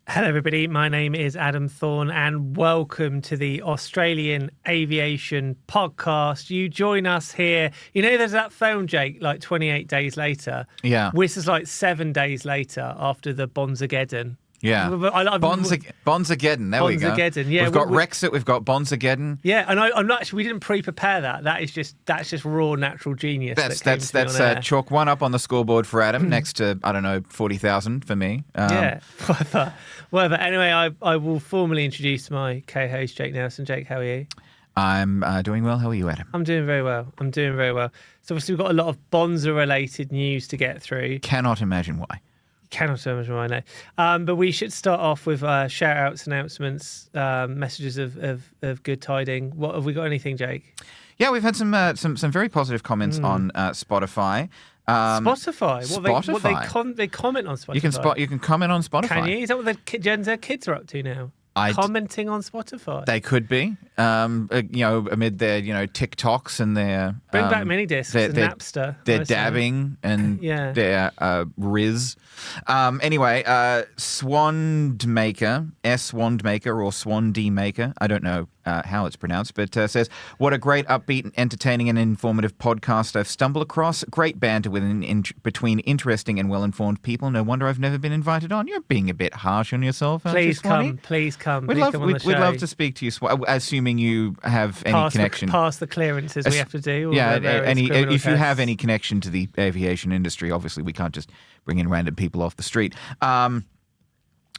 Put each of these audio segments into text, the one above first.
Hello, everybody. My name is Adam Thorne, and welcome to the Australian Aviation Podcast. You join us here. You know, there's that film, Jake, like 28 days later. Yeah. This is like 7 days later after the Bonzageddon. Yeah. Bonzageddon. There we go. Bonzageddon, yeah. We've got Rexit, we've got Bonzageddon. Yeah, and I'm not actually, we didn't pre-prepare that. That's just raw natural genius. That's chalk one up on the scoreboard for Adam next to, I don't know, 40,000 for me. Yeah, whatever. Anyway, I will formally introduce my co-host, Jake Nelson. Jake, how are you? I'm doing well. How are you, Adam? I'm doing very well. So obviously we've got a lot of Bonza-related news to get through. Cannot imagine why. Cannot imagine why, no. But we should start off with shout-outs, announcements, messages of good tidings. What have we got? Anything, Jake? Yeah, we've had some very positive comments on Spotify. Spotify? They comment on Spotify. You can comment on Spotify. Can you? Is that what the Gen Z kids are up to now? Commenting on Spotify. They could be, amid their, TikToks and their... Bring back mini discs and Napster. Their dabbing and their Riz. Anyway, Swandmaker, S-Wandmaker or Swandmaker, I don't know how it's pronounced, but says, what a great, upbeat, entertaining and informative podcast I've stumbled across. Great banter between interesting and well-informed people. No wonder I've never been invited on. You're being a bit harsh on yourself. Please come. We'd love to speak to you, assuming you have any connection. Past the clearances we have to do. If you have any connection to the aviation industry, obviously we can't just bring in random people off the street.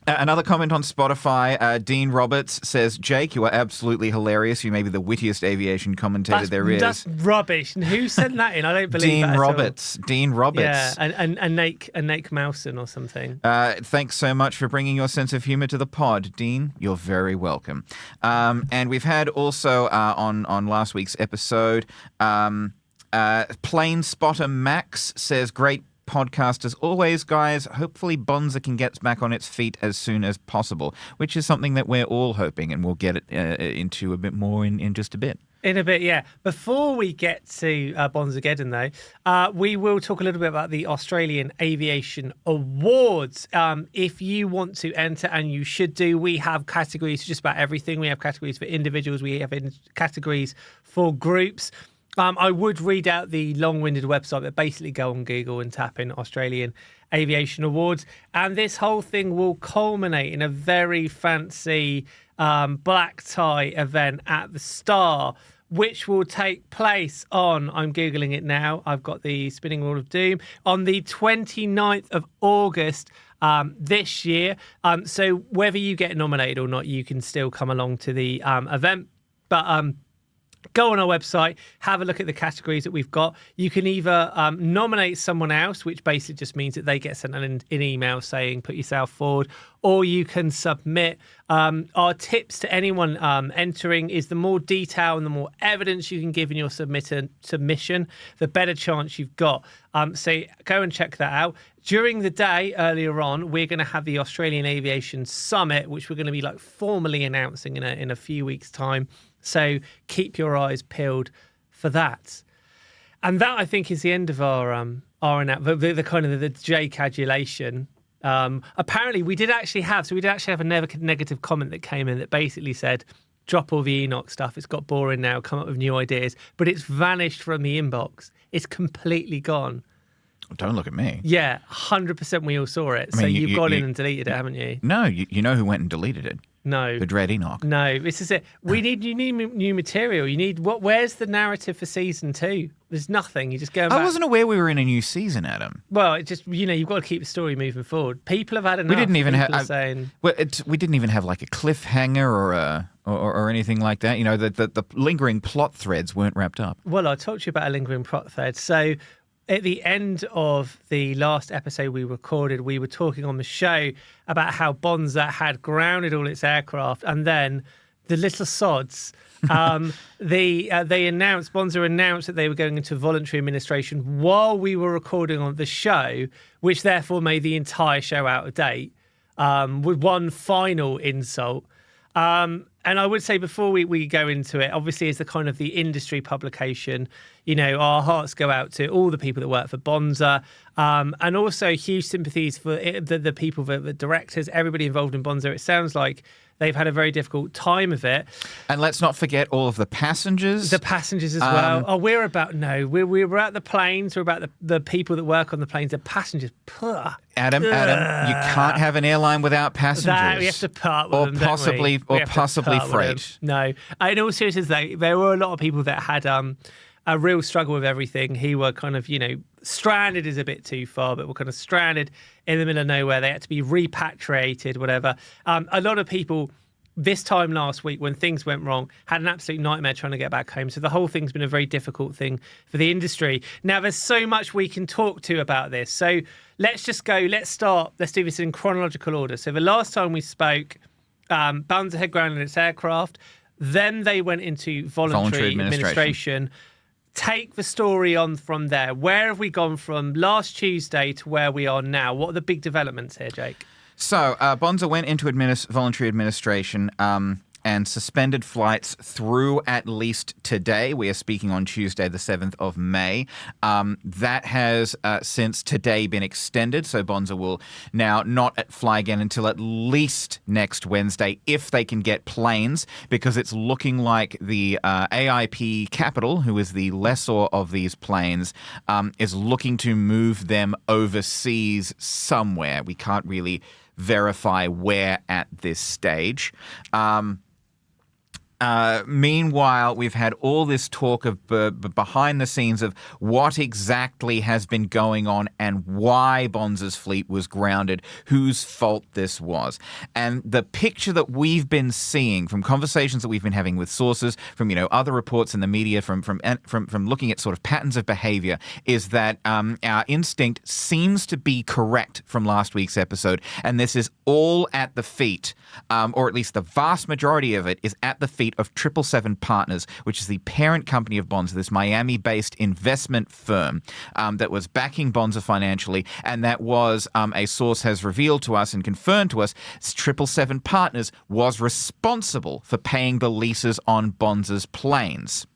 Another comment on Spotify, Dean Roberts says, Jake, you are absolutely hilarious. You may be the wittiest aviation commentator there is. That's rubbish. And who sent that in? I don't believe that Dean Roberts. Yeah, and Nate Mousen or something. Thanks so much for bringing your sense of humour to the pod, Dean. You're very welcome. And we've had also on last week's episode, Plane Spotter Max says, great podcast as always, guys. Hopefully Bonza can get back on its feet as soon as possible, which is something that we're all hoping, and we'll get it into a bit more in just a bit. In a bit, yeah. Before we get to Bonzageddon, though, we will talk a little bit about the Australian Aviation Awards. If you want to enter, and you should do, we have categories for just about everything. We have categories for individuals. We have categories for groups. I would read out the long-winded website, but basically go on Google and tap in Australian Aviation Awards. And this whole thing will culminate in a very fancy black tie event at the Star, which will take place on, I'm Googling it now, I've got the spinning wheel of doom, on the 29th of August this year. So whether you get nominated or not, you can still come along to the event. But go on our website, have a look at the categories that we've got. You can either nominate someone else, which basically just means that they get sent an email saying put yourself forward, or you can submit. Our tips to anyone entering is the more detail and the more evidence you can give in your submission, the better chance you've got. So go and check that out. During the day, earlier on, we're going to have the Australian Aviation Summit, which we're going to be formally announcing in a few weeks' time. So keep your eyes peeled for that. And that, I think, is the end of our the kind of the Jake adulation. Apparently, we did actually have a negative comment that came in that basically said, drop all the Enoch stuff. It's got boring now. Come up with new ideas. But it's vanished from the inbox. It's completely gone. Don't look at me. Yeah, 100% we all saw it. So you've gone in and deleted it, haven't you? No, you know who went and deleted it? No. The Dread Enoch. No, this is it. You need new material. You need where's the narrative for season 2? There's nothing. You just go back. I wasn't aware we were in a new season, Adam. Well, it just you've got to keep the story moving forward. People have had enough. We didn't even have like a cliffhanger or anything like that. You know, the lingering plot threads weren't wrapped up. Well, I talked to you about a lingering plot thread. So at the end of the last episode we recorded, we were talking on the show about how Bonza had grounded all its aircraft, and then the little sods, Bonza announced that they were going into voluntary administration while we were recording on the show, which therefore made the entire show out of date, with one final insult. And I would say before we go into it, obviously as the kind of the industry publication, our hearts go out to all the people that work for Bonza, and also huge sympathies for the people, the directors, everybody involved in Bonza. It sounds like they've had a very difficult time of it. And let's not forget all of the passengers. The passengers as well. We're at the planes. We're about the people that work on the planes. The passengers. Adam, you can't have an airline without passengers. We have to part with them, possibly, don't we? or possibly freight. No. In all seriousness, though, there were a lot of people that had a real struggle with everything. He were kind of, stranded is a bit too far, but were kind of stranded in the middle of nowhere. They had to be repatriated, whatever. A lot of people this time last week when things went wrong had an absolute nightmare trying to get back home. So the whole thing's been a very difficult thing for the industry. Now, there's so much we can talk to about this. So let's just go. Let's do this in chronological order. So the last time we spoke, Bonza had grounded its aircraft. Then they went into voluntary administration. Take the story on from there. Where have we gone from last Tuesday to where we are now? What are the big developments here, Jake? So, Bonza went into voluntary administration and suspended flights through at least today. We are speaking on Tuesday, the 7th of May. That has since today been extended, so Bonza will now not fly again until at least next Wednesday if they can get planes, because it's looking like the AIP Capital, who is the lessor of these planes, is looking to move them overseas somewhere. We can't really verify where at this stage. Meanwhile, we've had all this talk of behind the scenes of what exactly has been going on and why Bonza's fleet was grounded, whose fault this was. And the picture that we've been seeing from conversations that we've been having with sources, from other reports in the media, from looking at sort of patterns of behavior, is that our instinct seems to be correct from last week's episode, and this is all at the feet, or at least the vast majority of it is at the feet of 777 Partners, which is the parent company of Bonza, this Miami-based investment firm that was backing Bonza financially, and that was, a source has revealed to us and confirmed to us, 777 Partners was responsible for paying the leases on Bonza's planes.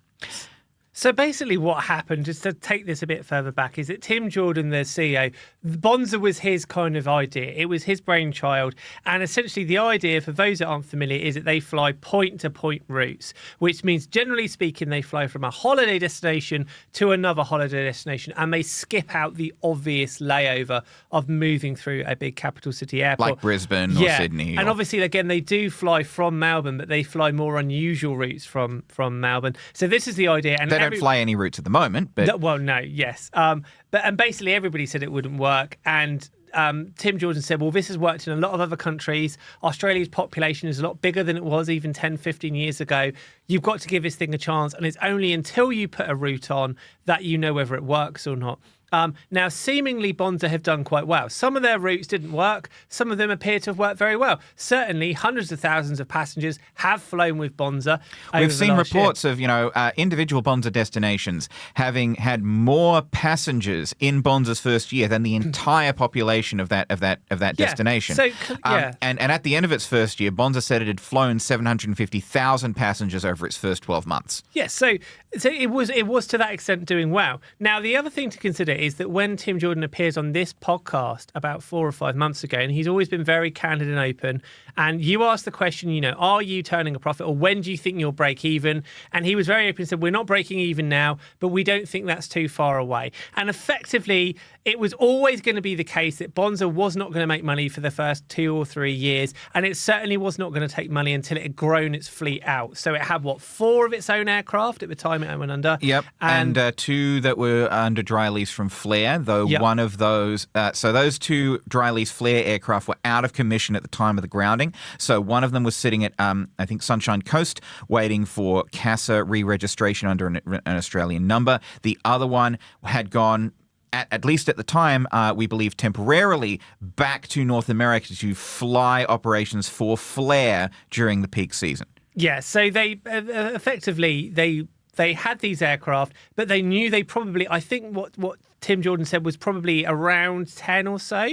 So basically what happened, just to take this a bit further back, is that Tim Jordan, the CEO, Bonza was his kind of idea. It was his brainchild. And essentially the idea, for those that aren't familiar, is that they fly point-to-point routes, which means, generally speaking, they fly from a holiday destination to another holiday destination, and they skip out the obvious layover of moving through a big capital city airport. Like Brisbane or Sydney. And obviously, again, they do fly from Melbourne, but they fly more unusual routes from Melbourne. So this is the idea. And they don't fly any routes at the moment, but but basically everybody said it wouldn't work, and Tim Jordan said, well, this has worked in a lot of other countries. Australia's population is a lot bigger than it was even 10, 15 years ago. You've got to give this thing a chance, and it's only until you put a route on that you know whether it works or not. Now, seemingly, Bonza have done quite well. Some of their routes didn't work. Some of them appear to have worked very well. Certainly, hundreds of thousands of passengers have flown with Bonza. We've seen reports of, individual Bonza destinations having had more passengers in Bonza's first year than the entire population of that destination. So, and at the end of its first year, Bonza said it had flown 750,000 passengers over its first 12 months. Yes, so it was to that extent doing well. Now, the other thing to consider is that when Tim Jordan appears on this podcast about 4 or 5 months ago, and he's always been very candid and open, and you asked the question, are you turning a profit, or when do you think you'll break even? And he was very open and said, we're not breaking even now, but we don't think that's too far away. And effectively, it was always going to be the case that Bonza was not going to make money for the first 2 or 3 years, and it certainly was not going to take money until it had grown its fleet out. So it had, 4 of its own aircraft at the time it went under? Yep, and 2 that were under dry lease from Flair, though one of those, so those 2 dry lease Flair aircraft were out of commission at the time of the grounding. So one of them was sitting at, I think, Sunshine Coast, waiting for CASA re-registration under an Australian number. The other one had gone, at least at the time, we believe temporarily, back to North America to fly operations for Flair during the peak season. Yeah, so they effectively, they had these aircraft, but they knew they probably, I think what Tim Jordan said was probably around 10 or so.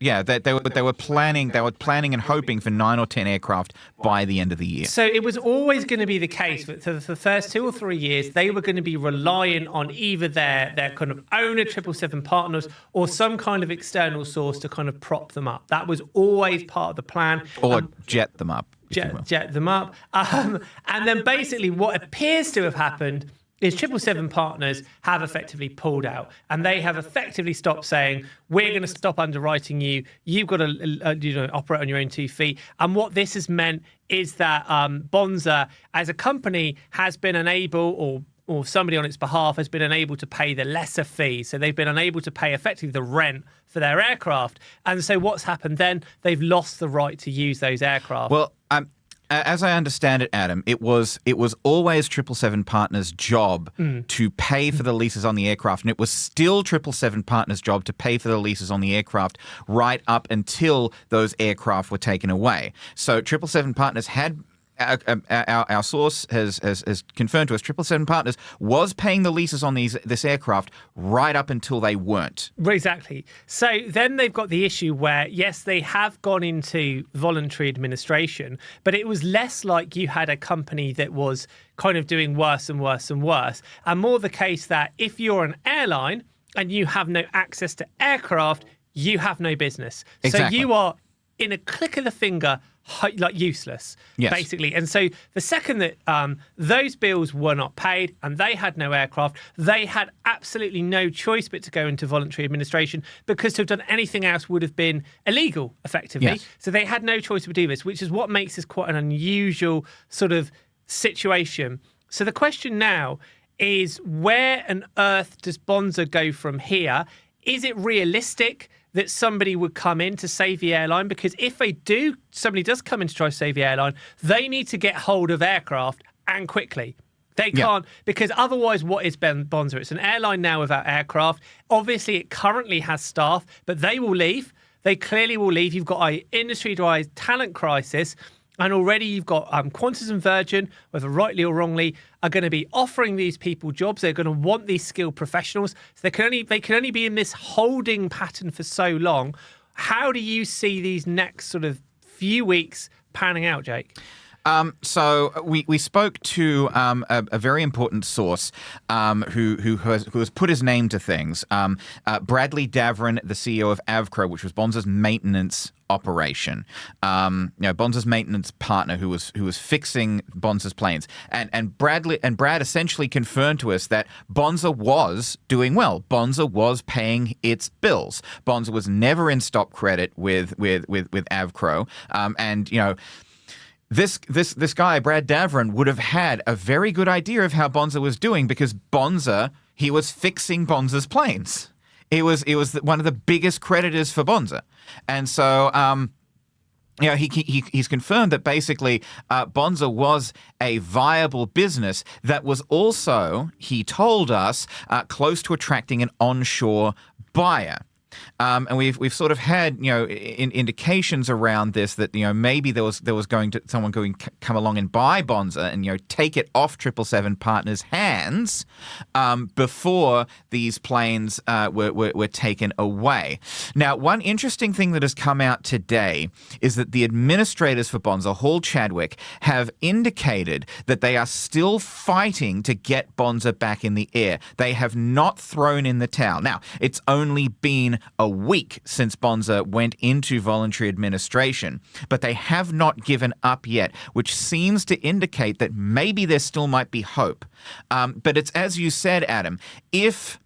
Yeah, they were planning and hoping for 9 or 10 aircraft by the end of the year. So it was always going to be the case that for the first 2 or 3 years, they were going to be reliant on either their kind of owner 777 partners or some kind of external source to kind of prop them up. That was always part of the plan. Or jet them up. Jet them up. And then basically what appears to have happened is 777 partners have effectively pulled out, and they have effectively stopped saying, we're going to stop underwriting you. You've got to operate on your own 2 feet. And what this has meant is that Bonza, as a company, has been unable, or somebody on its behalf has been unable to pay the lesser fee. So they've been unable to pay effectively the rent for their aircraft. And so what's happened then? They've lost the right to use those aircraft. Well, as I understand it, Adam, it was always 777 Partners' job to pay for the leases on the aircraft, and it was still 777 Partners' job to pay for the leases on the aircraft right up until those aircraft were taken away. So 777 Partners had. Our source has confirmed to us 777 Partners was paying the leases on this aircraft right up until they weren't. Exactly. So then they've got the issue where, yes, they have gone into voluntary administration, but it was less like you had a company that was kind of doing worse and worse and worse, and more the case that if you're an airline and you have no access to aircraft, you have no business. Exactly. So you are, in a click of the finger, like useless, yes. Basically. And so the second that those bills were not paid and they had no aircraft, they had absolutely no choice but to go into voluntary administration, because to have done anything else would have been illegal, effectively. Yes. So they had no choice but to do this, which is what makes this quite an unusual sort of situation. So the question now is, where on earth does Bonza go from here? Is it realistic that somebody would come in to save the airline? Because if somebody does come in to try to save the airline, they need to get hold of aircraft, and quickly. They can't, because otherwise what is Bonza? It's an airline now without aircraft. Obviously, it currently has staff, but they will leave. They clearly will leave. You've got an industry-wide talent crisis. And already you've got Qantas and Virgin, whether rightly or wrongly, are going to be offering these people jobs. They're going to want these skilled professionals. So they can only be in this holding pattern for so long. How do you see these next sort of few weeks panning out, Jake? So we spoke to a very important source who has put his name to things. Bradley Davrin, the CEO of Avcro, which was Bonza's maintenance operation. Bonza's maintenance partner who was fixing Bonza's planes. And Brad essentially confirmed to us that Bonza was doing well. Bonza was paying its bills. Bonza was never in stop credit with Avcro. This guy, Brad Davrin, would have had a very good idea of how Bonza was doing, because he was fixing Bonza's planes. It was one of the biggest creditors for Bonza. And so he's confirmed that basically Bonza was a viable business that was also, he told us, close to attracting an onshore buyer. And we've sort of had indications around this that maybe there was someone going to come along and buy Bonza and take it off 777 Partners' hands before these planes were taken away. Now, one interesting thing that has come out today is that the administrators for Bonza, Hall Chadwick, have indicated that they are still fighting to get Bonza back in the air. They have not thrown in the towel. Now, it's only been a week since Bonza went into voluntary administration, but they have not given up yet, which seems to indicate that maybe there still might be hope. But it's, as you said, Adam, if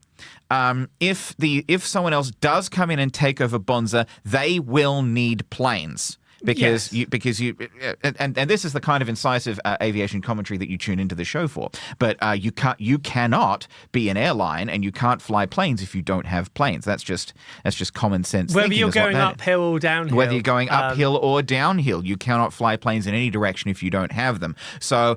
someone else does come in and take over Bonza, they will need planes. Because yes. And this is the kind of incisive aviation commentary that you tune into the show for. But you cannot be an airline and you can't fly planes if you don't have planes. That's just common sense. Whether you're going uphill or downhill. Whether you're going uphill or downhill, you cannot fly planes in any direction if you don't have them. So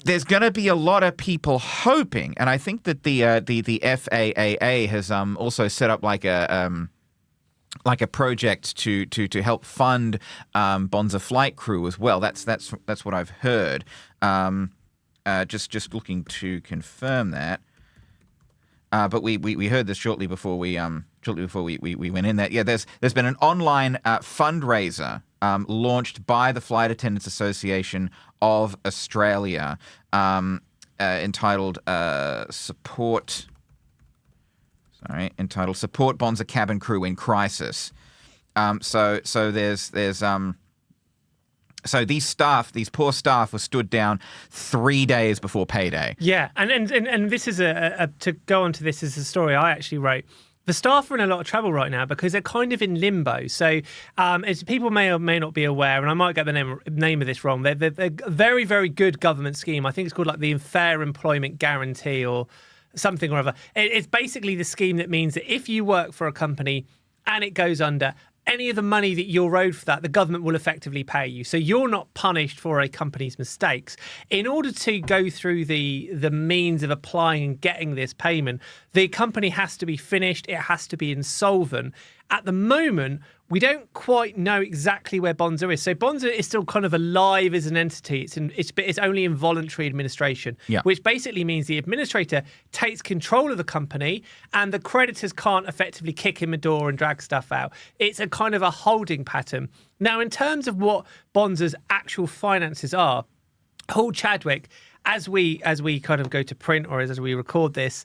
there's going to be a lot of people hoping, and I think that the FAAA has also set up like a project to help fund Bonza flight crew as well. That's what I've heard. Just looking to confirm that. but we heard this shortly before we went in there. Yeah, there's been an online fundraiser launched by the Flight Attendants Association of Australia, entitled Support Bonza Cabin Crew in Crisis. So these poor staff were stood down 3 days before payday. Yeah, and this is to go on to this is a story I actually wrote. The staff are in a lot of trouble right now because they're kind of in limbo. So, as people may or may not be aware, and I might get the name of this wrong, they're a very, very good government scheme. I think it's called like the Fair Employment Guarantee or something or other. It's basically the scheme that means that if you work for a company and it goes under, any of the money that you're owed for that, the government will effectively pay you. So you're not punished for a company's mistakes. In order to go through the means of applying and getting this payment, the company has to be finished. It has to be insolvent. At the moment, we don't quite know exactly where Bonza is. So Bonza is still kind of alive as an entity. It's only in voluntary administration, which basically means the administrator takes control of the company and the creditors can't effectively kick in the door and drag stuff out. It's a kind of a holding pattern. Now, in terms of what Bonza's actual finances are, Hall Chadwick, as we kind of go to print or as we record this,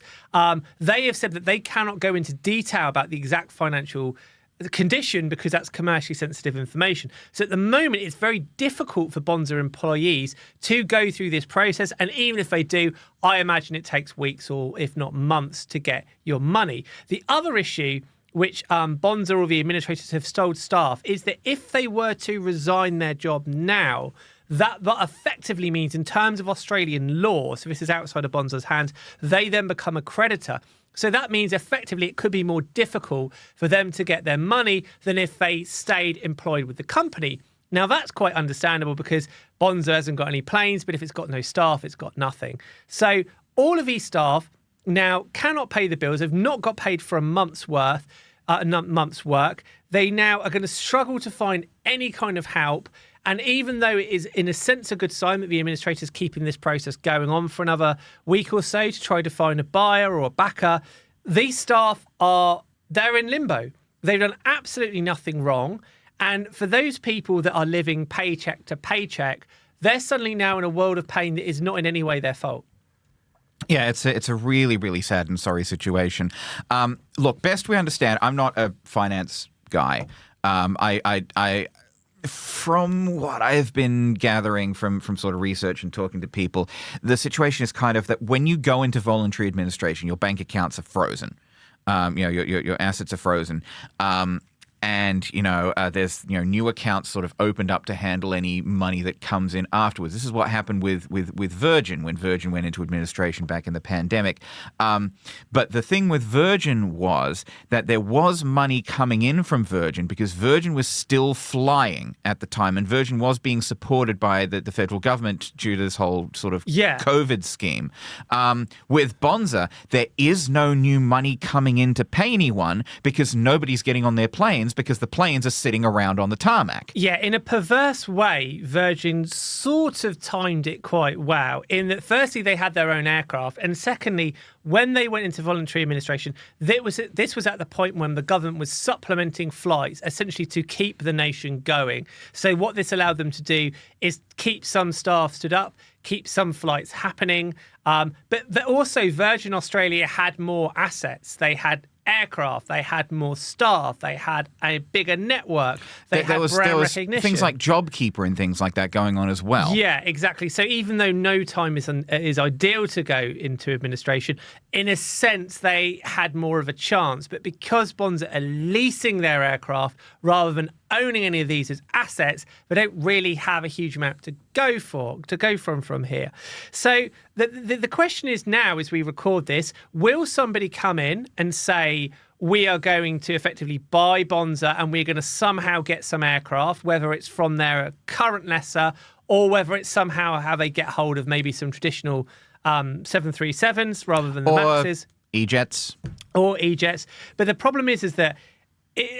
they have said that they cannot go into detail about the exact financial condition because that's commercially sensitive information. So at the moment, it's very difficult for Bonza employees to go through this process. And even if they do, I imagine it takes weeks or if not months to get your money. The other issue which Bonza or the administrators have told staff is that if they were to resign their job now, that effectively means in terms of Australian law, so this is outside of Bonza's hands, they then become a creditor. So that means effectively it could be more difficult for them to get their money than if they stayed employed with the company. Now, that's quite understandable because Bonza hasn't got any planes, but if it's got no staff, it's got nothing. So all of these staff now cannot pay the bills. They've not got paid for a month's work. They now are going to struggle to find any kind of help. And even though it is, in a sense, a good sign that the administrator's keeping this process going on for another week or so to try to find a buyer or a backer, these staff they're in limbo. They've done absolutely nothing wrong. And for those people that are living paycheck to paycheck, they're suddenly now in a world of pain that is not in any way their fault. Yeah, it's a really, really sad and sorry situation. Look, best we understand, I'm not a finance guy. From what I've been gathering from sort of research and talking to people, the situation is kind of that when you go into voluntary administration, your bank accounts are frozen. Your assets are frozen. And, there's, new accounts sort of opened up to handle any money that comes in afterwards. This is what happened with Virgin when Virgin went into administration back in the pandemic. But the thing with Virgin was that there was money coming in from Virgin because Virgin was still flying at the time. And Virgin was being supported by the federal government due to this whole sort of COVID scheme. With Bonza, there is no new money coming in to pay anyone because nobody's getting on their planes because the planes are sitting around on the tarmac. Yeah, in a perverse way, Virgin sort of timed it quite well in that firstly, they had their own aircraft. And secondly, when they went into voluntary administration, this was at the point when the government was supplementing flights, essentially to keep the nation going. So what this allowed them to do is keep some staff stood up, keep some flights happening. But also Virgin Australia had more assets. They had aircraft, they had more staff, they had a bigger network, there was recognition. Things like JobKeeper and things like that going on as well. Yeah, exactly. So even though no time is ideal to go into administration, in a sense they had more of a chance. But because Bonza are leasing their aircraft rather than owning any of these as assets, they don't really have a huge amount to go from here. So the question is now, as we record this, will somebody come in and say, we are going to effectively buy Bonza and we're going to somehow get some aircraft, whether it's from their current lessor or whether it's somehow how they get hold of maybe some traditional 737s rather than the Maxes. E-jets. Or E-jets. But the problem is that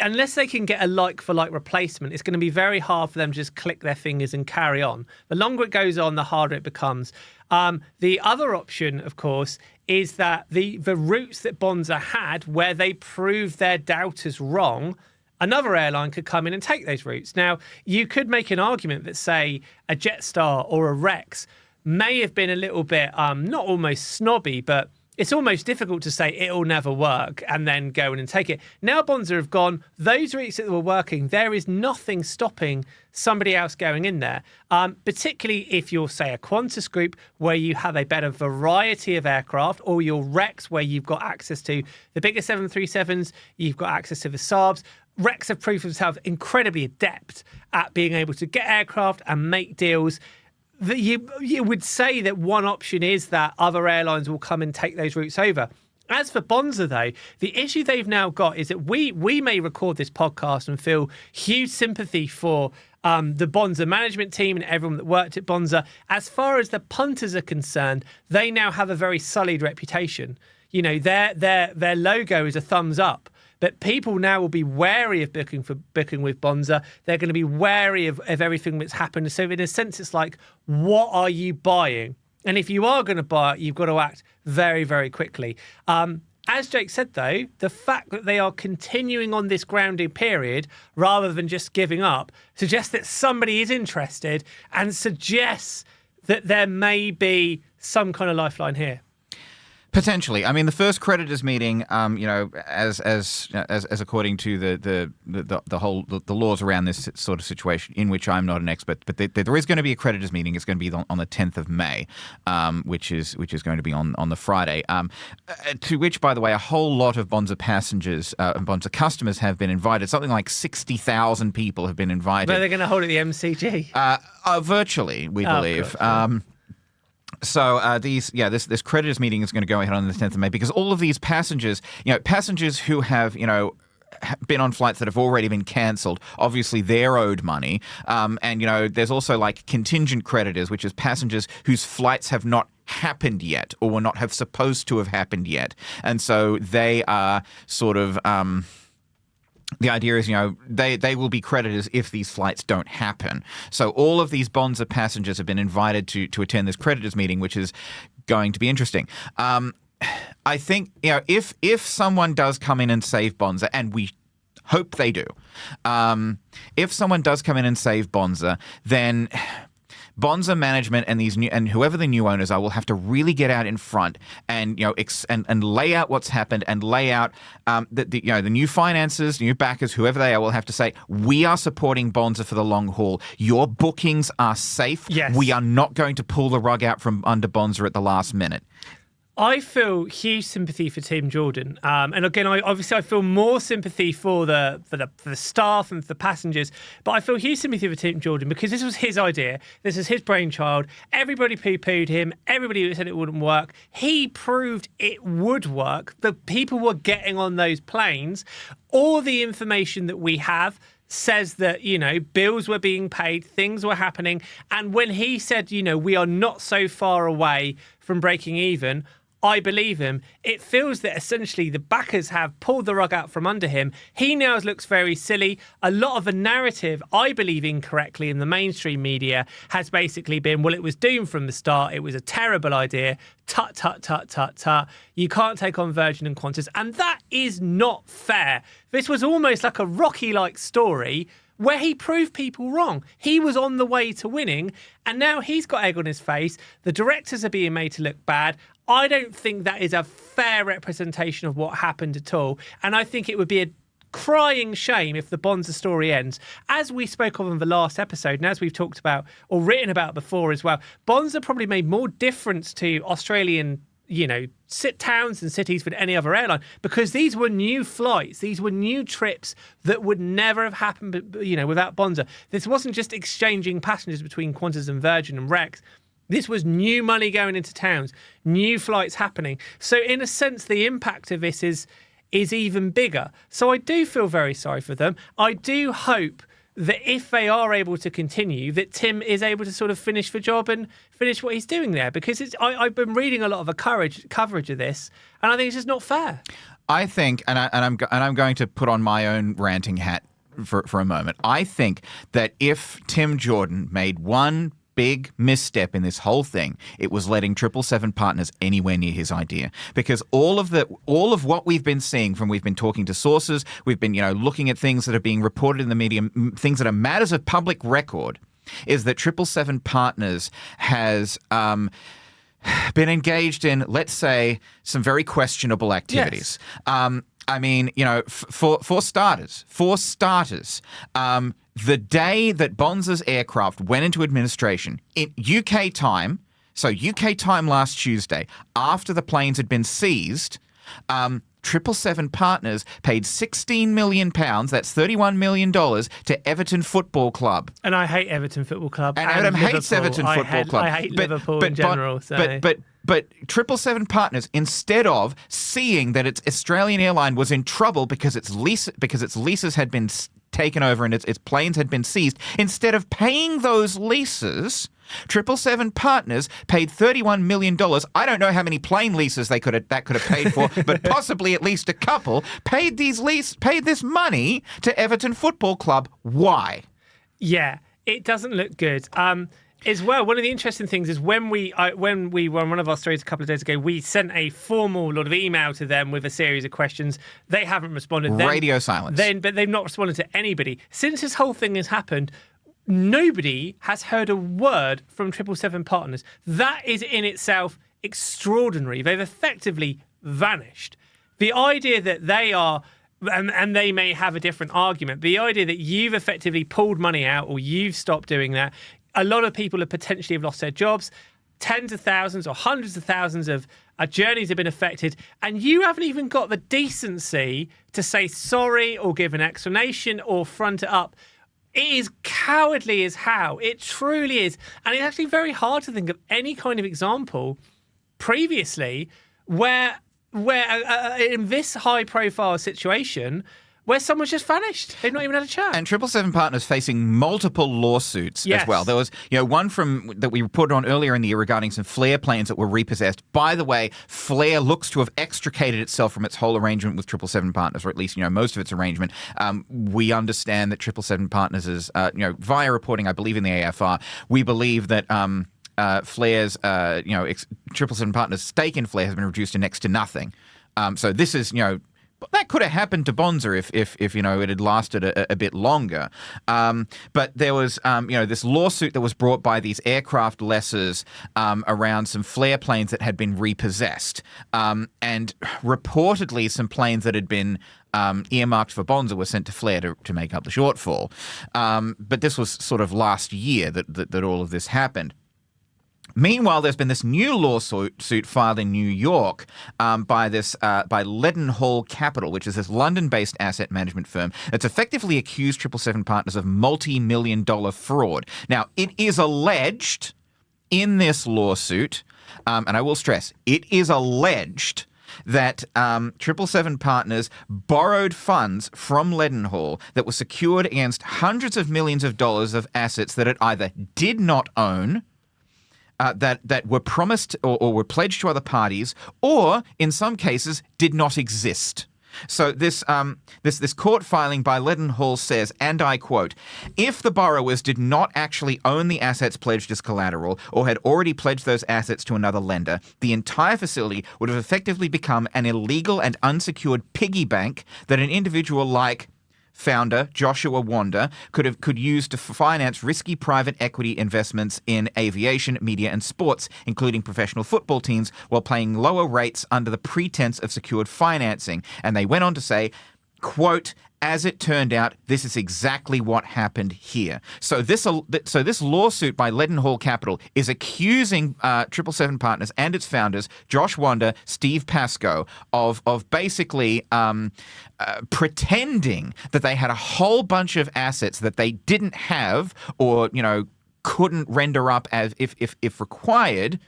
unless they can get a like-for-like replacement, it's going to be very hard for them to just click their fingers and carry on. The longer it goes on, the harder it becomes. The other option, of course, is that the routes that Bonza had where they proved their doubters wrong, another airline could come in and take those routes. Now, you could make an argument that, say, a Jetstar or a Rex may have been a little bit, not almost snobby, but it's almost difficult to say it'll never work and then go in and take it. Now Bonza have gone, those routes that were working, there is nothing stopping somebody else going in there, particularly if you're, say, a Qantas group where you have a better variety of aircraft, or your Rex where you've got access to the bigger 737s, you've got access to the Saabs. Rex have proved themselves incredibly adept at being able to get aircraft and make deals. That you would say that one option is that other airlines will come and take those routes over. As for Bonza, though, the issue they've now got is that we may record this podcast and feel huge sympathy for the Bonza management team and everyone that worked at Bonza. As far as the punters are concerned, they now have a very sullied reputation. You know, their logo is a thumbs up. But people now will be wary of booking with Bonza. They're going to be wary of everything that's happened. So in a sense, it's like, what are you buying? And if you are going to buy it, you've got to act very, very quickly. As Jake said, though, the fact that they are continuing on this grounding period rather than just giving up suggests that somebody is interested and suggests that there may be some kind of lifeline here. Potentially. I mean, the first creditors meeting, as according to the laws around this sort of situation, in which I'm not an expert, but there is going to be a creditors meeting. It's going to be on the 10th of May, which is going to be on the Friday. To which, by the way, a whole lot of Bonza passengers and Bonza customers have been invited. Something like 60,000 people have been invited. But they're going to hold it at the MCG. Virtually, we believe. So this creditors meeting is going to go ahead on the 10th of May because all of these passengers who have, been on flights that have already been cancelled, obviously they're owed money. And there's also like contingent creditors, which is passengers whose flights have not happened yet or were not have supposed to have happened yet. And so they are sort of... the idea is, they will be creditors if these flights don't happen. So all of these Bonza passengers have been invited to attend this creditors meeting, which is going to be interesting. I think, if someone does come in and save Bonza, and we hope they do, if someone does come in and save Bonza, then Bonza management and whoever the new owners are will have to really get out in front and and lay out what's happened and lay out the new finances, new backers, whoever they are, will have to say, we are supporting Bonza for the long haul. Your bookings are safe. Yes. We are not going to pull the rug out from under Bonza at the last minute. I feel huge sympathy for Tim Jordan, and again, I feel more sympathy for the staff and for the passengers. But I feel huge sympathy for Tim Jordan because this was his idea. This is his brainchild. Everybody poo-pooed him. Everybody said it wouldn't work. He proved it would work. The people were getting on those planes. All the information that we have says that, bills were being paid, things were happening. And when he said, we are not so far away from breaking even, I believe him. It feels that essentially the backers have pulled the rug out from under him. He now looks very silly. A lot of the narrative, I believe incorrectly in the mainstream media, has basically been, well, it was doomed from the start. It was a terrible idea. Tut, tut, tut, tut, tut. You can't take on Virgin and Qantas. And that is not fair. This was almost like a Rocky-like story where he proved people wrong. He was on the way to winning, and now he's got egg on his face. The directors are being made to look bad. I don't think that is a fair representation of what happened at all, and I think it would be a crying shame if the Bonza story ends. As we spoke of in the last episode, and as we've talked about or written about before as well, Bonza probably made more difference to Australian towns and cities than any other airline, because these were new flights, these were new trips that would never have happened, without Bonza. This wasn't just exchanging passengers between Qantas and Virgin and Rex. This was new money going into towns, new flights happening. So in a sense, the impact of this is even bigger. So I do feel very sorry for them. I do hope that if they are able to continue, that Tim is able to sort of finish the job and finish what he's doing there, because I've been reading a lot of the coverage of this, and I think it's just not fair. I think, and I'm going to put on my own ranting hat for a moment. I think that if Tim Jordan made one big misstep in this whole thing, it was letting 777 Partners anywhere near his idea. Because all of what we've been seeing we've been talking to sources, we've been, looking at things that are being reported in the media, things that are matters of public record, is that 777 Partners has been engaged in, let's say, some very questionable activities. Yes. For starters, the day that Bonza's aircraft went into administration in UK time, so UK time last Tuesday, after the planes had been seized, 777 Partners paid £16 million, that's $31 million, to Everton Football Club. And I hate Everton Football Club. And Adam hates Everton Football Club. I hate Liverpool in general. But 777 Partners, instead of seeing that its Australian airline was in trouble because its leases had been taken over and its planes had been seized, instead of paying those leases, 777 Partners paid $31 million. I don't know how many plane leases that could have paid for, but possibly at least a couple. Paid this money to Everton Football Club. Why? Yeah, it doesn't look good. As well, one of the interesting things is when we were on one of our stories a couple of days ago, we sent a formal lot of email to them with a series of questions. They haven't responded. Radio silence. But they've not responded to anybody. Since this whole thing has happened, nobody has heard a word from 777 Partners. That is in itself extraordinary. They've effectively vanished. The idea that they are, and they may have a different argument, the idea that you've effectively pulled money out or you've stopped doing that, a lot of people have potentially lost their jobs. Tens of thousands or hundreds of thousands of journeys have been affected, and you haven't even got the decency to say sorry or give an explanation or front it up. It is cowardly as how. It truly is. And it's actually very hard to think of any kind of example previously where in this high-profile situation where someone's just vanished. They've not even had a chat. And 777 Partners facing multiple lawsuits Yes. as well. There was, one that we reported on earlier in the year regarding some Flair planes that were repossessed. By the way, Flair looks to have extricated itself from its whole arrangement with 777 Partners, or at least, most of its arrangement. We understand that 777 Partners is, via reporting, I believe in the AFR, we believe that Flair's, 777 Partners' stake in Flair has been reduced to next to nothing. So this is, that could have happened to Bonza if it had lasted a bit longer. But there was, this lawsuit that was brought by these aircraft lessors around some Flair planes that had been repossessed. And reportedly some planes that had been earmarked for Bonza were sent to Flair to make up the shortfall. But this was sort of last year that all of this happened. Meanwhile, there's been this new lawsuit filed in New York by Leadenhall Capital, which is this London-based asset management firm that's effectively accused 777 Partners of multi-million-dollar fraud. Now, it is alleged in this lawsuit, and I will stress, it is alleged that 777 Partners borrowed funds from Leadenhall that were secured against hundreds of millions of dollars of assets that it either did not own, that were promised or were pledged to other parties, or in some cases did not exist. So this court filing by Leadenhall says, and I quote, if the borrowers did not actually own the assets pledged as collateral or had already pledged those assets to another lender, the entire facility would have effectively become an illegal and unsecured piggy bank that an individual like founder Joshua Wanda could use to finance risky private equity investments in aviation, media, and sports, including professional football teams, while paying lower rates under the pretense of secured financing. And they went on to say, quote, as it turned out, this is exactly what happened here. So this lawsuit by Leadenhall Capital is accusing 777 Partners and its founders, Josh Wanda, Steve Pascoe, of basically pretending that they had a whole bunch of assets that they didn't have or couldn't render up as if required.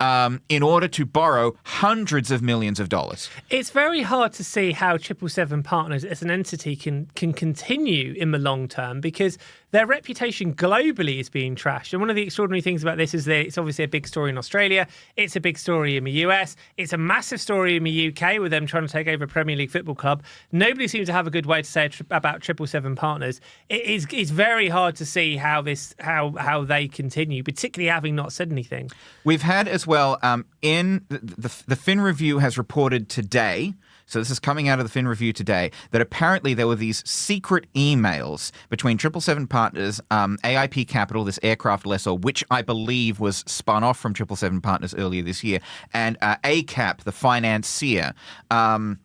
in order to borrow hundreds of millions of dollars. It's very hard to see how 777 Partners as an entity can continue in the long term because their reputation globally is being trashed. And one of the extraordinary things about this is that it's obviously a big story in Australia. It's a big story in the US. It's a massive story in the UK with them trying to take over a Premier League football club. Nobody seems to have a good way to say about 777 Partners. It's very hard to see how they continue, particularly having not said anything. We've had as well, in the Fin Review has reported today, so this is coming out of the Fin Review today, that apparently there were these secret emails between 777 Partners, AIP Capital, this aircraft lessor, which I believe was spun off from 777 Partners earlier this year, and ACAP, the financier, behind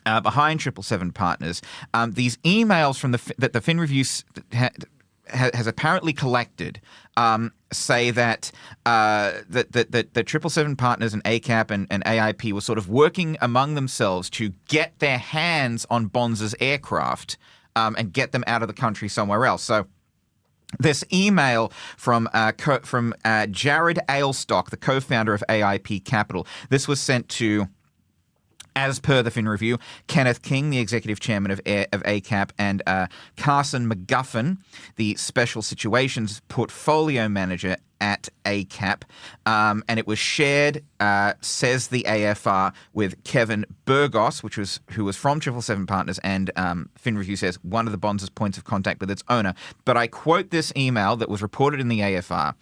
777 Partners. These emails that the Fin Review has apparently collected say that that 777 Partners and ACAP and AIP were sort of working among themselves to get their hands on Bonza's aircraft and get them out of the country somewhere else. So this email from Jared Ailstock, the co-founder of AIP Capital, this was sent to, as per the Fin Review, Kenneth King, the executive chairman of ACAP, and Carson McGuffin, the special situations portfolio manager at ACAP. And it was shared, says the AFR, with Kevin Burgos, who was from 777 Partners, and Fin Review says one of the Bonza's points of contact with its owner. But I quote this email that was reported in the AFR.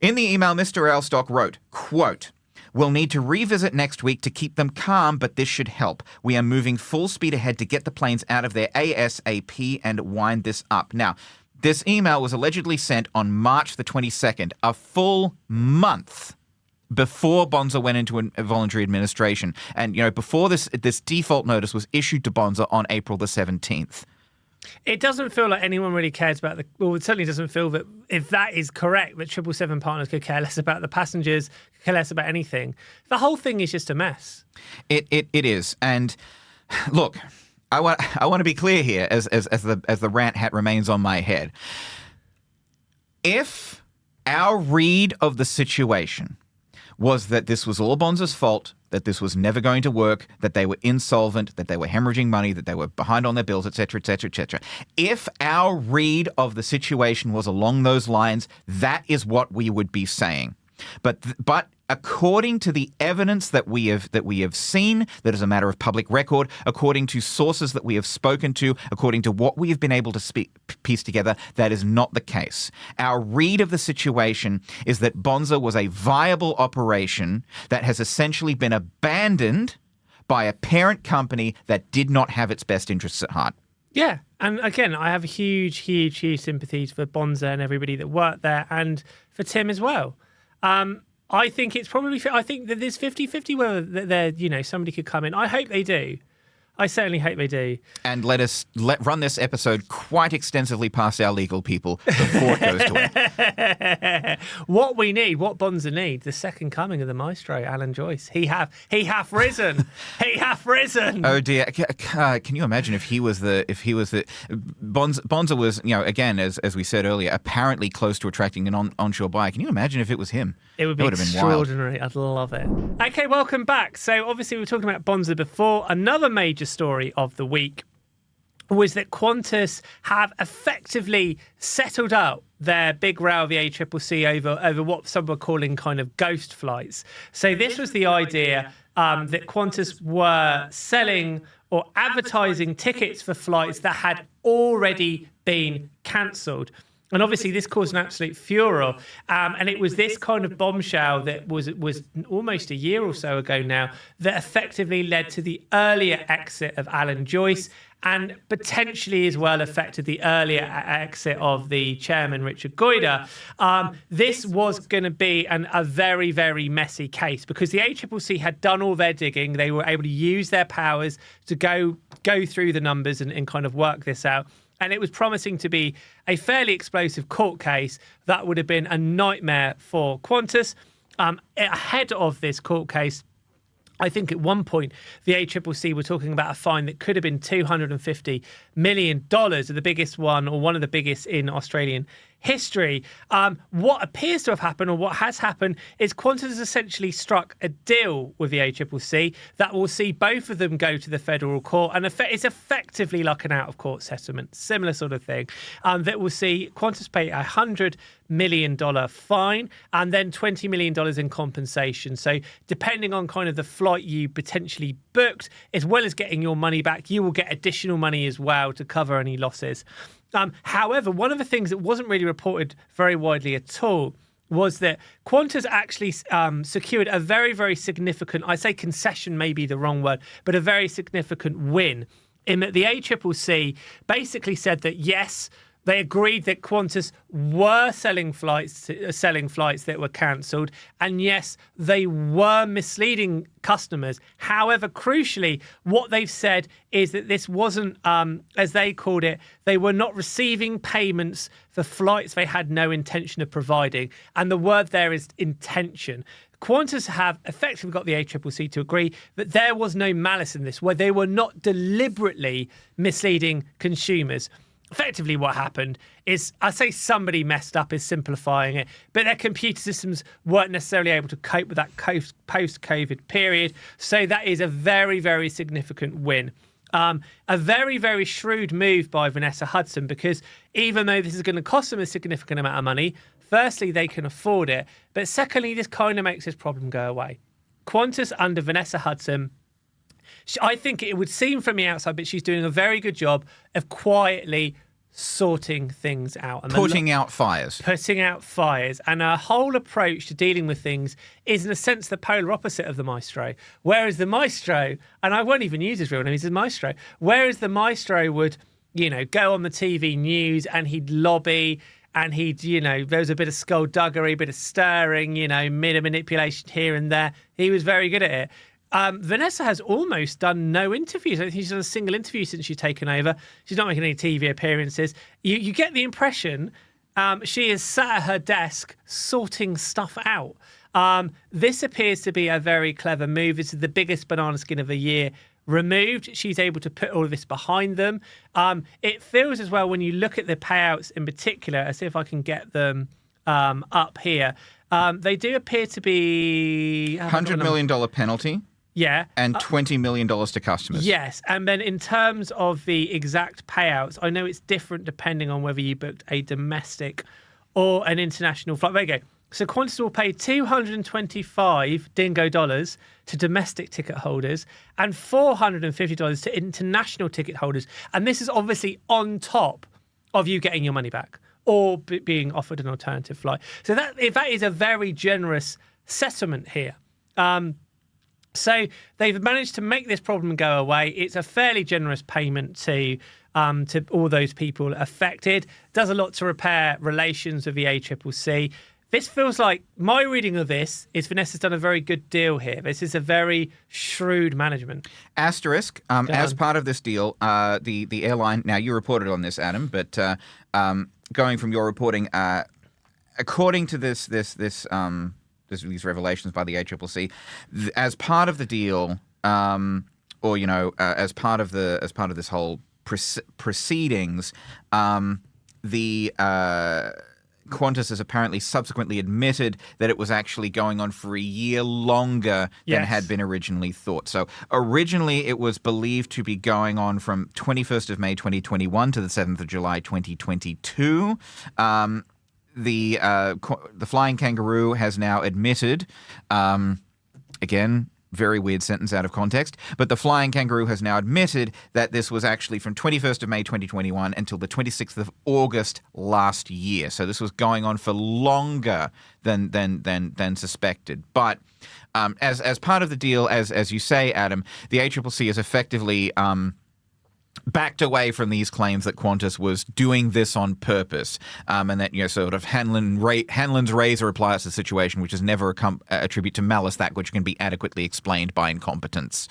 In the email, Mr. Ailstock wrote, quote, "We'll need to revisit next week to keep them calm, but this should help. We are moving full speed ahead to get the planes out of there ASAP and wind this up." Now, this email was allegedly sent on March the 22nd, a full month before Bonza went into a voluntary administration. And, before this default notice was issued to Bonza on April the 17th. It doesn't feel like anyone really cares about it certainly doesn't feel that if that is correct, that 777 Partners could care less about the passengers, could care less about anything. The whole thing is just a mess. It is. And look, I want to be clear here as the rant hat remains on my head. If our read of the situation was that this was all Bonza's fault, that this was never going to work, that they were insolvent, that they were hemorrhaging money, that they were behind on their bills, etc., etc., etc. If our read of the situation was along those lines, that is what we would be saying. But according to the evidence that we have seen, that is a matter of public record, according to sources that we have spoken to, according to what we have been able to piece together, that is not the case. Our read of the situation is that Bonza was a viable operation that has essentially been abandoned by a parent company that did not have its best interests at heart. Yeah. And again, I have huge sympathies for Bonza and everybody that worked there, and for Tim as well. I think it's probably, I think that there's 50-50 whether they're, somebody could come in. I hope they do. I certainly hope they do. And let run this episode quite extensively past our legal people before it goes to it. What Bonza need, the second coming of the maestro, Alan Joyce. He hath risen. He hath risen. Oh dear. Can you imagine if he was the Bonza was, again, as we said earlier, apparently close to attracting an onshore buyer. Can you imagine if it was him? It would be extraordinary. I'd love it. Okay, welcome back. So obviously we were talking about Bonza before. Another major story of the week was that Qantas have effectively settled out their big row of the ACCC over what some were calling kind of ghost flights. So this was the idea that Qantas were selling or advertising tickets for flights that had already been cancelled. And obviously this caused an absolute furor. And it was this kind of bombshell that was almost a year or so ago now that effectively led to the earlier exit of Alan Joyce and potentially as well affected the earlier exit of the chairman, Richard Goyder. This was going to be a very, very messy case because the ACCC had done all their digging. They were able to use their powers to go through the numbers and kind of work this out. And it was promising to be a fairly explosive court case that would have been a nightmare for Qantas. Ahead of this court case, I think at one point the ACCC were talking about a fine that could have been $250 million, the biggest one or one of the biggest in Australian history. What appears to have happened, or what has happened, is Qantas has essentially struck a deal with the ACCC that will see both of them go to the federal court, and it's effectively like an out-of-court settlement, similar sort of thing, that will see Qantas pay $100 million fine and then $20 million in compensation. So depending on kind of the flight you potentially booked, as well as getting your money back, you will get additional money as well to cover any losses. However, one of the things that wasn't really reported very widely at all was that Qantas actually secured a very, very significant, I say concession may be the wrong word, but a very significant win, in that the ACCC basically said that, yes, they agreed that Qantas were selling flights that were cancelled, and yes, they were misleading customers. However, crucially, what they've said is that this wasn't, as they called it, they were not receiving payments for flights they had no intention of providing. And the word there is intention. Qantas have effectively got the ACCC to agree that there was no malice in this, where they were not deliberately misleading consumers. Effectively, what happened is, I say somebody messed up is simplifying it, but their computer systems weren't necessarily able to cope with that post-COVID period. So that is a very, very significant win. A very, very shrewd move by Vanessa Hudson, because even though this is going to cost them a significant amount of money, firstly, they can afford it. But secondly, this kind of makes this problem go away. Qantas under Vanessa Hudson, I think it would seem from the outside, but she's doing a very good job of quietly sorting things out. And putting out fires. And her whole approach to dealing with things is, in a sense, the polar opposite of the maestro. Whereas the maestro, and I won't even use his real name, he's the maestro. Whereas the maestro would, go on the TV news and he'd lobby, and he'd, there was a bit of skullduggery, a bit of stirring, bit of manipulation here and there. He was very good at it. Vanessa has almost done no interviews. I don't think she's done a single interview since she's taken over. She's not making any TV appearances. You get the impression she is sat at her desk sorting stuff out. This appears to be a very clever move. This is the biggest banana skin of the year removed. She's able to put all of this behind them. It feels as well, when you look at the payouts in particular, I'll see if I can get them up here. They do appear to be $100 million penalty. Yeah. And $20 million to customers. Yes. And then in terms of the exact payouts, I know it's different depending on whether you booked a domestic or an international flight. There you go. So Qantas will pay $225 dingo dollars to domestic ticket holders and $450 to international ticket holders. And this is obviously on top of you getting your money back or being offered an alternative flight. So that is a very generous settlement here. So they've managed to make this problem go away. It's a fairly generous payment to all those people affected. Does a lot to repair relations with the ACCC. This feels like, my reading of this is Vanessa's done a very good deal here. This is a very shrewd management. Asterisk, as part of this deal, the airline, now you reported on this, Adam, but going from your reporting, according to these revelations by the ACCC, as part of the deal, as part of this whole proceedings, the Qantas has apparently subsequently admitted that it was actually going on for a year longer than had been originally thought. So originally it was believed to be going on from 21st of May 2021 to the 7th of July 2022. The Flying Kangaroo has now admitted, again, very weird sentence out of context, but the Flying Kangaroo has now admitted that this was actually from 21st of May 2021 until the 26th of August last year. So this was going on for longer than suspected. But as part of the deal, as you say, Adam, the ACCC has effectively backed away from these claims that Qantas was doing this on purpose, and that sort of Hanlon's razor applies to the situation, which is never attribute to malice that which can be adequately explained by incompetence.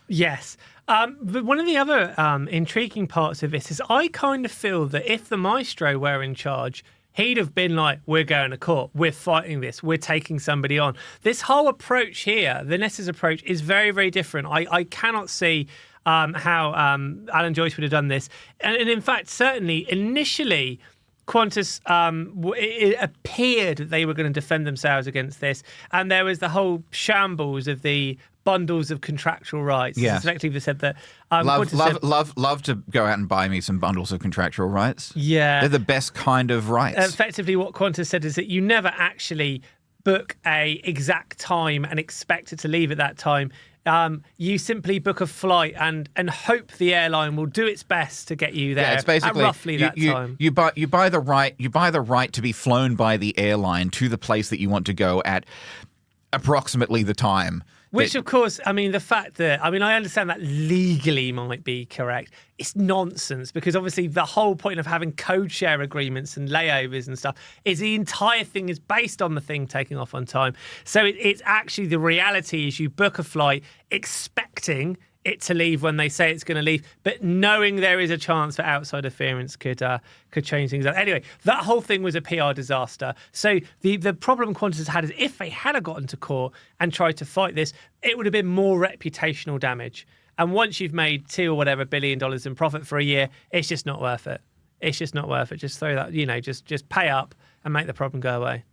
Yes. But one of the other intriguing parts of this is I kind of feel that if the maestro were in charge, he'd have been like, we're going to court, we're fighting this, we're taking somebody on. This whole approach here, Vanessa's approach, is very, very different. I cannot see how Alan Joyce would have done this. And in fact, certainly, initially, Qantas, it appeared that they were going to defend themselves against this, and there was the whole shambles of the bundles of contractual rights. Yeah. Effectively said that Love to go out and buy me some bundles of contractual rights. Yeah. They're the best kind of rights. Effectively, what Qantas said is that you never actually book a exact time and expect it to leave at that time. You simply book a flight and hope the airline will do its best to get you there. Yeah, it's basically at roughly that time. You buy the right to be flown by the airline to the place that you want to go at approximately the time. Which, of course, I mean, the fact that, I understand that legally might be correct. It's nonsense because obviously the whole point of having code share agreements and layovers and stuff is the entire thing is based on the thing taking off on time. So it's actually the reality is you book a flight expecting it to leave when they say it's going to leave, but knowing there is a chance that outside interference could change things up. Anyway, that whole thing was a PR disaster. So the problem Qantas had is if they had gotten to court and tried to fight this, it would have been more reputational damage. And once you've made $2 billion in profit for a year, it's just not worth it. It's just not worth it. Just throw that, just pay up and make the problem go away.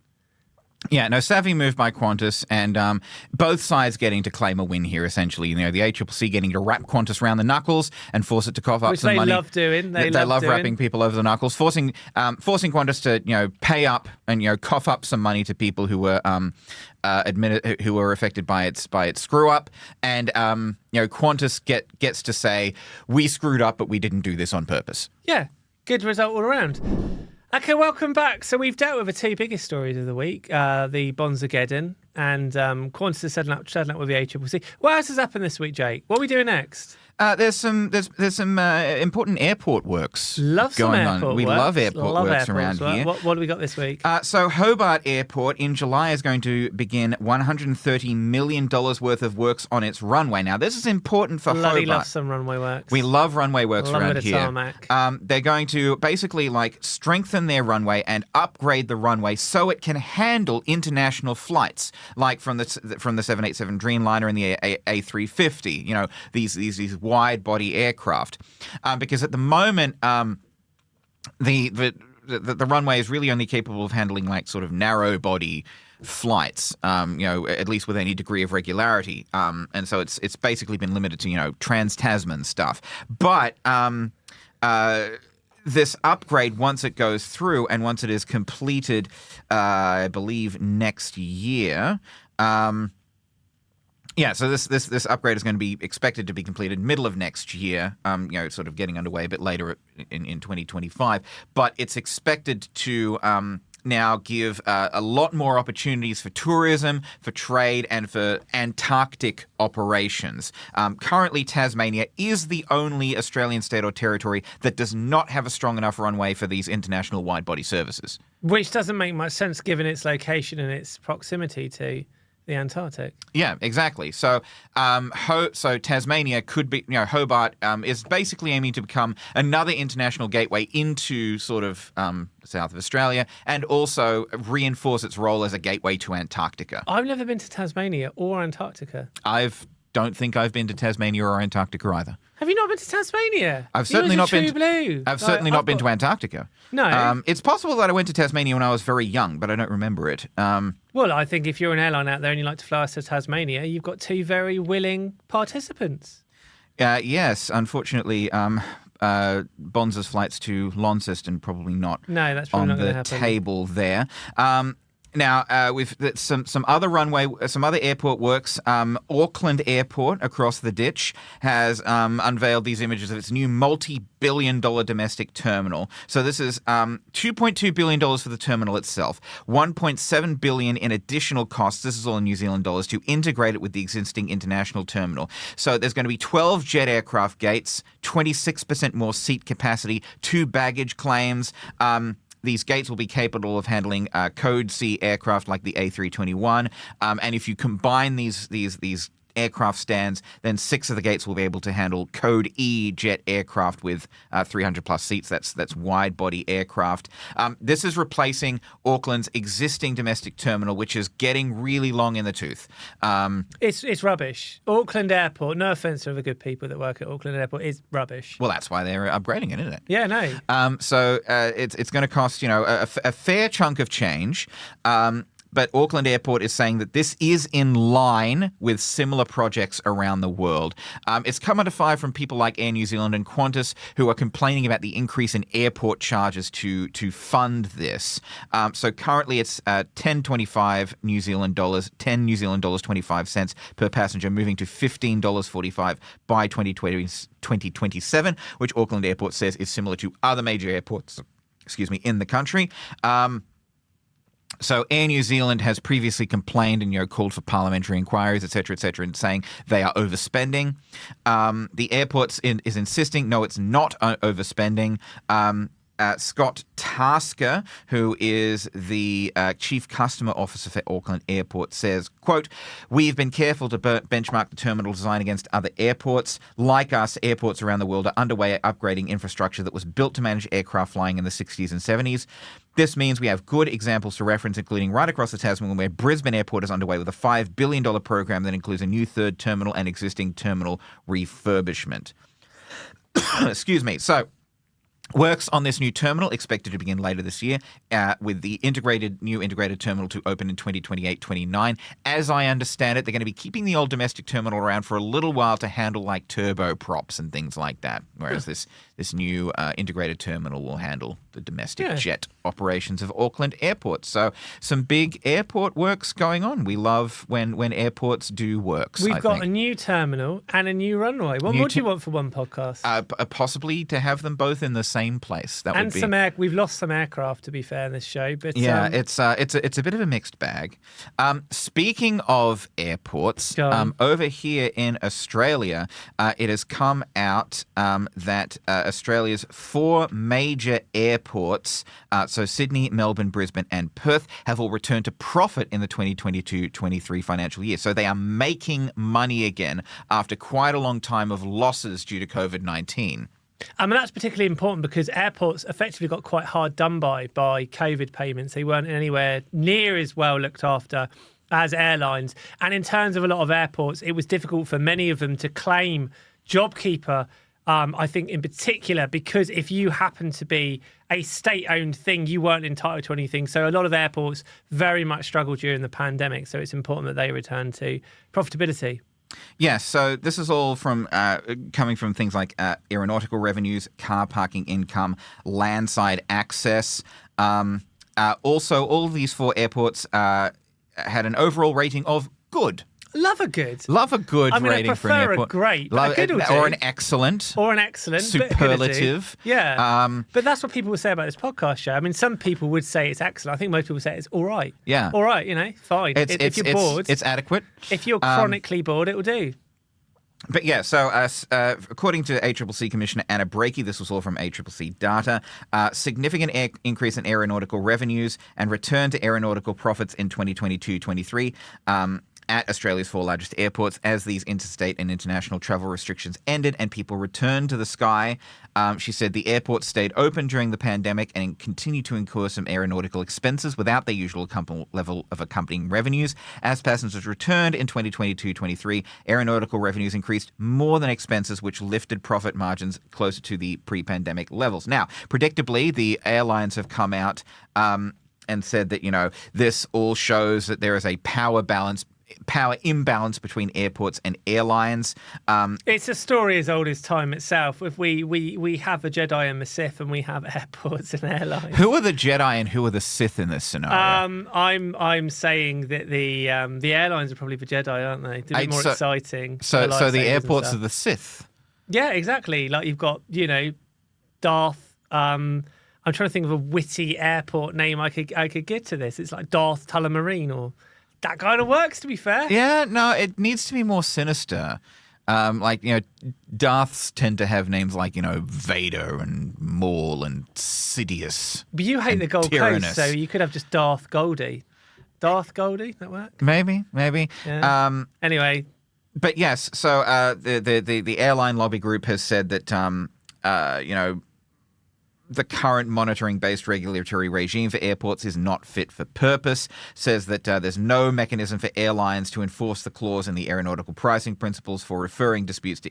Yeah, no, savvy move by Qantas, and both sides getting to claim a win here, essentially. The ACCC getting to wrap Qantas around the knuckles and force it to cough up Which some money. Which they love doing. They love wrapping people over the knuckles, forcing Qantas to, pay up and, cough up some money to people who were who were affected by its screw up. And, Qantas gets to say, we screwed up, but we didn't do this on purpose. Yeah, good result all around. Okay, welcome back. So we've dealt with the two biggest stories of the week, the Bonzageddon and Qantas is settling up with the ACCC. What else has happened this week, Jake? What are we doing next? There's some important airport works going on. We love airport works around here. What do we got this week? So Hobart Airport in July is going to begin $130 million worth of works on its runway. Now, this is important for Bloody Hobart. love some runway works. We love runway works around here. Tarmac. They're going to basically strengthen their runway and upgrade the runway so it can handle international flights, like from the 787 Dreamliner and the A350. These wide body aircraft, because at the moment the runway is really only capable of handling sort of narrow body flights, at least with any degree of regularity, and so it's basically been limited to trans-Tasman stuff. But this upgrade, once it goes through and once it is completed, I believe next year. Yeah, so this upgrade is going to be expected to be completed middle of next year, sort of getting underway a bit later in 2025. But it's expected to now give a lot more opportunities for tourism, for trade, and for Antarctic operations. Currently, Tasmania is the only Australian state or territory that does not have a strong enough runway for these international wide-body services. Which doesn't make much sense given its location and its proximity to the Antarctic. Yeah, exactly. So, so Tasmania could be, Hobart is basically aiming to become another international gateway into sort of south of Australia, and also reinforce its role as a gateway to Antarctica. I've never been to Tasmania or Antarctica. Don't think I've been to Tasmania or Antarctica either. Have you not been to Tasmania? I've certainly not been. Blue. I've certainly not been to Antarctica. No. It's possible that I went to Tasmania when I was very young, but I don't remember it. Well, I think if you're an airline out there and you like to fly us to Tasmania, you've got two very willing participants. Yes, unfortunately, Bonza's flights to Launceston probably not. No, that's probably not going to happen. On the table there. Now, with some other airport works. Auckland Airport across the ditch has unveiled these images of its new multi-billion-dollar domestic terminal. So this is $2.2 billion for the terminal itself, $1.7 billion in additional costs. This is all in New Zealand dollars to integrate it with the existing international terminal. So there's going to be 12 jet aircraft gates, 26% more seat capacity, 2 baggage claims. These gates will be capable of handling Code C aircraft like the A321, and if you combine these aircraft stands, then 6 of the gates will be able to handle Code E jet aircraft with 300 plus seats. That's wide body aircraft. This is replacing Auckland's existing domestic terminal, which is getting really long in the tooth. It's rubbish. Auckland Airport, no offence to the good people that work at Auckland Airport, is rubbish. Well, that's why they're upgrading it, isn't it? Yeah, no. So it's going to cost, a fair chunk of change. But Auckland Airport is saying that this is in line with similar projects around the world. It's come under fire from people like Air New Zealand and Qantas, who are complaining about the increase in airport charges to fund this. So currently it's 10.25 New Zealand dollars, 10 New Zealand dollars 25 cents per passenger, moving to $15.45 by 2027, which Auckland Airport says is similar to other major airports, in the country. So Air New Zealand has previously complained and called for parliamentary inquiries, et cetera, and saying they are overspending. The airport is insisting, no, it's not overspending. Scott Tasker, who is the Chief Customer Officer for Auckland Airport, says, quote, "We've been careful to benchmark the terminal design against other airports. Like us, airports around the world are underway at upgrading infrastructure that was built to manage aircraft flying in the 60s and 70s. This means we have good examples to reference, including right across the Tasman, where Brisbane Airport is underway with a $5 billion program that includes a new third terminal and existing terminal refurbishment." Excuse me. So, works on this new terminal expected to begin later this year, with the new integrated terminal to open in 2028-29. As I understand it, they're going to be keeping the old domestic terminal around for a little while to handle like turboprops and things like that, whereas this new integrated terminal will handle the domestic jet operations of Auckland Airport. So some big airport works going on. We love when airports do works. We've got a new terminal and a new runway. What more do you want for one podcast? Possibly to have them both in the same place. That would be. We've lost some aircraft, to be fair, in this show. But yeah, it's a bit of a mixed bag. Speaking of airports, over here in Australia, it has come out that Australia's 4 major airports, so Sydney, Melbourne, Brisbane and Perth, have all returned to profit in the 2022-23 financial year. So they are making money again after quite a long time of losses due to COVID-19. That's particularly important because airports effectively got quite hard done by COVID payments. They weren't anywhere near as well looked after as airlines. And in terms of a lot of airports, it was difficult for many of them to claim JobKeeper, I think in particular, because if you happen to be a state-owned thing, you weren't entitled to anything. So a lot of airports very much struggled during the pandemic. So it's important that they return to profitability. Yeah, so this is all from coming from things like aeronautical revenues, car parking income, landside access. Also, all of these 4 airports had an overall rating of good. Love a good rating for an airport. A great, a good or an excellent. Superlative. Yeah. But that's what people would say about this podcast show. I mean, some people would say it's excellent. I think most people say it's all right. Yeah. All right, fine. If you're bored. It's adequate. If you're chronically bored, it will do. But yeah, so according to ACCC Commissioner Anna Breakey, this was all from ACCC data, significant increase in aeronautical revenues and return to aeronautical profits in 2022-23. At Australia's 4 largest airports as these interstate and international travel restrictions ended and people returned to the sky. She said the airport stayed open during the pandemic and continued to incur some aeronautical expenses without their usual level of accompanying revenues. As passengers returned in 2022-23, aeronautical revenues increased more than expenses, which lifted profit margins closer to the pre-pandemic levels. Now, predictably, the airlines have come out and said that, this all shows that there is a power imbalance between airports and airlines. It's a story as old as time itself. If we have the Jedi and the Sith, and we have airports and airlines. Who are the Jedi and who are the Sith in this scenario? I'm saying that the airlines are probably the Jedi, aren't they? They're a bit more exciting. So the airports are the Sith. Yeah, exactly. Like you've got Darth. I'm trying to think of a witty airport name I could give to this. It's like Darth Tullamarine or. That kind of works, to be fair. Yeah, no, it needs to be more sinister. Darths tend to have names like, Vader and Maul and Sidious. But you hate the Gold Coast, so you could have just Darth Goldie. Darth Goldie, that work? Maybe. Yeah. Anyway, But yes, so the airline lobby group has said that the current monitoring-based regulatory regime for airports is not fit for purpose, says that there's no mechanism for airlines to enforce the clause in the aeronautical pricing principles for referring disputes to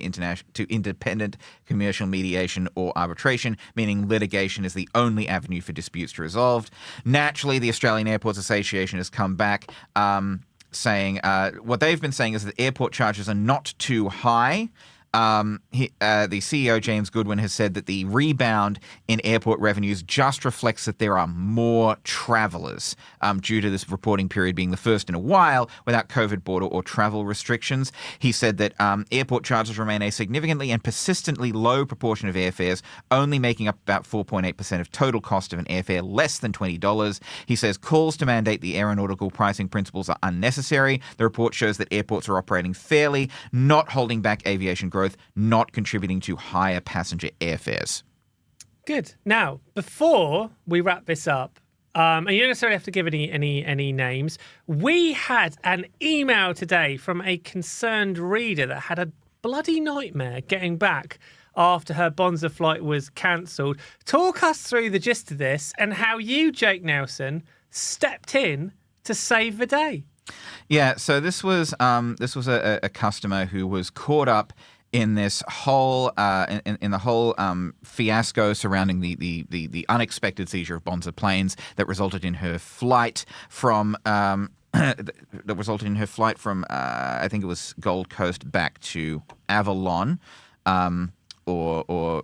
independent commercial mediation or arbitration, meaning litigation is the only avenue for disputes to resolve. Naturally, the Australian Airports Association has come back saying what they've been saying is that airport charges are not too high. The CEO, James Goodwin, has said that the rebound in airport revenues just reflects that there are more travellers due to this reporting period being the first in a while without COVID border or travel restrictions. He said that airport charges remain a significantly and persistently low proportion of airfares, only making up about 4.8% of total cost of an airfare, less than $20. He says calls to mandate the aeronautical pricing principles are unnecessary. The report shows that airports are operating fairly, not holding back aviation growth, not contributing to higher passenger airfares. Good. Now, before we wrap this up, and you don't necessarily have to give any names, we had an email today from a concerned reader that had a bloody nightmare getting back after her Bonza flight was cancelled. Talk us through the gist of this and how you, Jake Nelson, stepped in to save the day. Yeah, so this was a customer who was caught up in this whole in the whole fiasco surrounding the unexpected seizure of Bonza planes that resulted in her flight from I think it was Gold Coast back to Avalon, or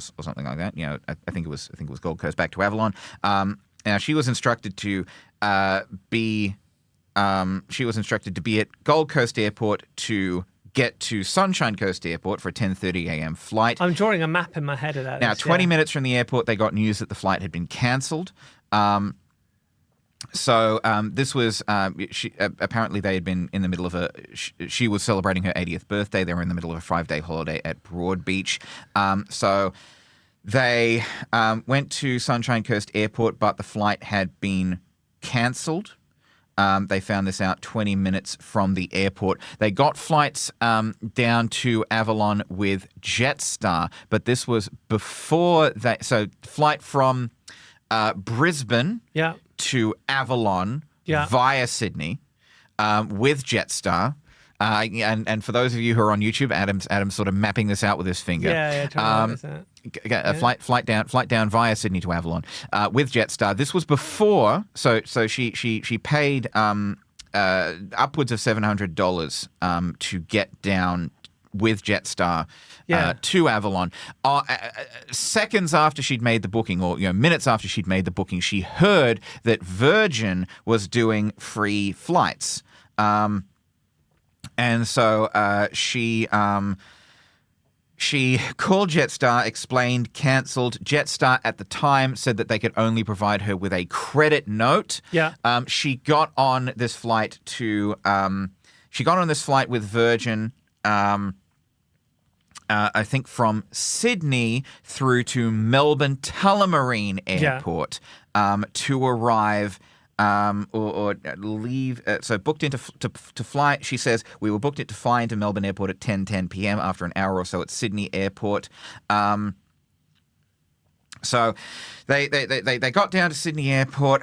something like that. You know, I think it was Gold Coast back to Avalon. Now she was instructed to be at Gold Coast Airport to get to Sunshine Coast Airport for a 10:30 a.m. flight. I'm drawing a map in my head of that. Now, 20 minutes from the airport, they got news that the flight had been cancelled. This was apparently they had been in the middle of she was celebrating her 80th birthday. They were in the middle of a 5-day holiday at Broadbeach. So they went to Sunshine Coast Airport, but the flight had been cancelled. They found this out 20 minutes from the airport. They got flights down to Avalon with Jetstar, but this was before that. So flight from Brisbane to Avalon via Sydney with Jetstar. And for those of you who are on YouTube, Adam's sort of mapping this out with his finger. Trying to Flight down via Sydney to Avalon with Jetstar. This was before, so she paid upwards of $700 to get down with Jetstar to Avalon. Seconds after she'd made the booking, or minutes after she'd made the booking, she heard that Virgin was doing free flights. And so she called Jetstar, explained, cancelled. Jetstar at the time said that they could only provide her with a credit note. She got on this flight with Virgin. I think from Sydney through to Melbourne Tullamarine Airport to arrive. Or leave. So booked into to fly. She says we were booked to fly into Melbourne Airport at 10:10 p.m. after an hour or so at Sydney Airport. So they got down to Sydney Airport.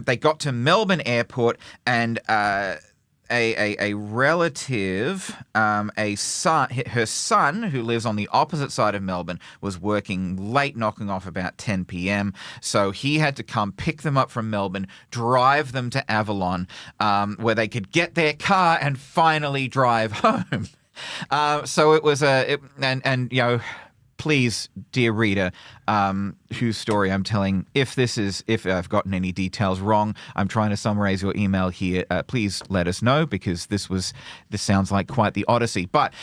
They got to Melbourne Airport, and a relative, her son, who lives on the opposite side of Melbourne, was working late, knocking off about 10 p.m. So he had to come pick them up from Melbourne, drive them to Avalon, where they could get their car and finally drive home. So it was please, dear reader, whose story I'm telling, if I've gotten any details wrong, I'm trying to summarize your email here. Please let us know, because this sounds like quite the odyssey. But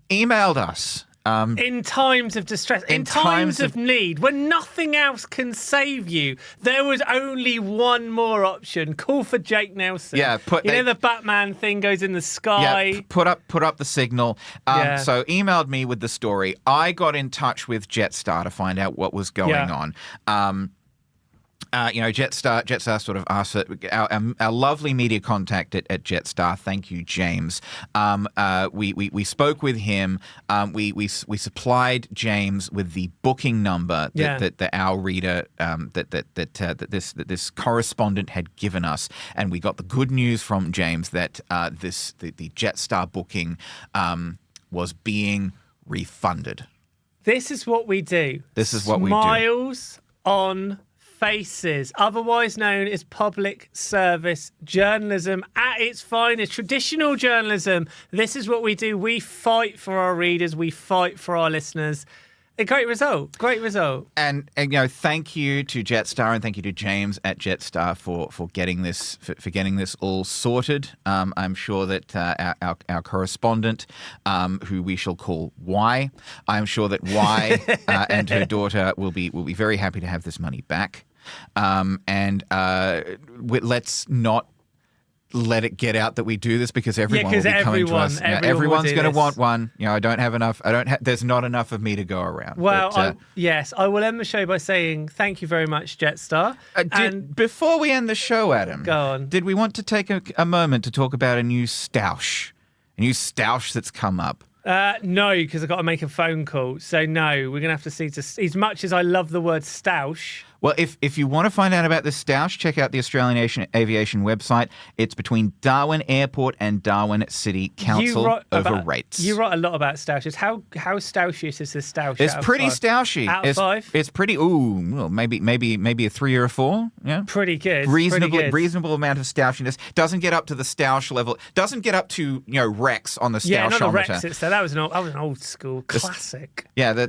emailed us. In times of distress, in times of need, when nothing else can save you, there was only one more option. Call for Jake Nelson. Yeah, the Batman thing goes in the sky. Yeah, put up the signal. So emailed me with the story. I got in touch with Jetstar to find out what was going on. Jetstar sort of asked for our lovely media contact at Jetstar. Thank you, James. We spoke with him. We supplied James with the booking number that our reader that this correspondent had given us, and we got the good news from James that the Jetstar booking was being refunded. This is what we do. This is what we do. Smiles on faces, otherwise known as public service journalism at its finest, traditional journalism. This is what we do. We fight for our readers. We fight for our listeners. A great result. Great result. And thank you to Jetstar and thank you to James at Jetstar for getting this all sorted. I'm sure that our correspondent, who we shall call Y, I'm sure that Y and her daughter will be very happy to have this money back. Let's not let it get out that we do this because everyone will be coming to us. Everyone's going to want one. I don't have enough. There's not enough of me to go around. Well, yes, I will end the show by saying thank you very much, Jetstar. Before we end the show, Adam, go on. Did we want to take a moment to talk about a new stoush that's come up? No, because I've got to make a phone call. So no, we're going to have to see. As much as I love the word stoush. Well, if you want to find out about this stoush, check out the Australian Aviation website. It's between Darwin Airport and Darwin City Council over rates. You write a lot about stoushes. How stouchish is this stoush? It's pretty stoushy. Out of 5? It's pretty. Maybe a 3 or a 4. Yeah, pretty good. Reasonable amount of stoushiness. Doesn't get up to the stoush level. Doesn't get up to Rex on the stoushometer. Yeah, not the Rex. That was an old school classic. Yeah,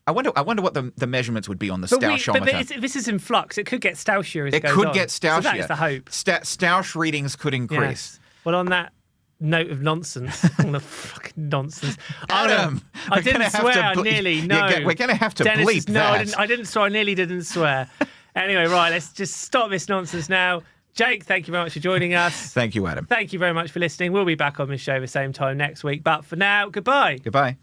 I wonder what the measurements would be on the stoushometer. But this is in flux. It could get stoushier as it goes on. It could get stoushier. So that is the hope. Stoush readings could increase. Yes. Well, on that note of nonsense, on the fucking nonsense. Adam, I didn't swear. I nearly no. We're going to have to Dennis bleep that. No, I didn't swear. I nearly didn't swear. Anyway, right. Let's just stop this nonsense now. Jake, thank you very much for joining us. Thank you, Adam. Thank you very much for listening. We'll be back on this show the same time next week. But for now, goodbye. Goodbye.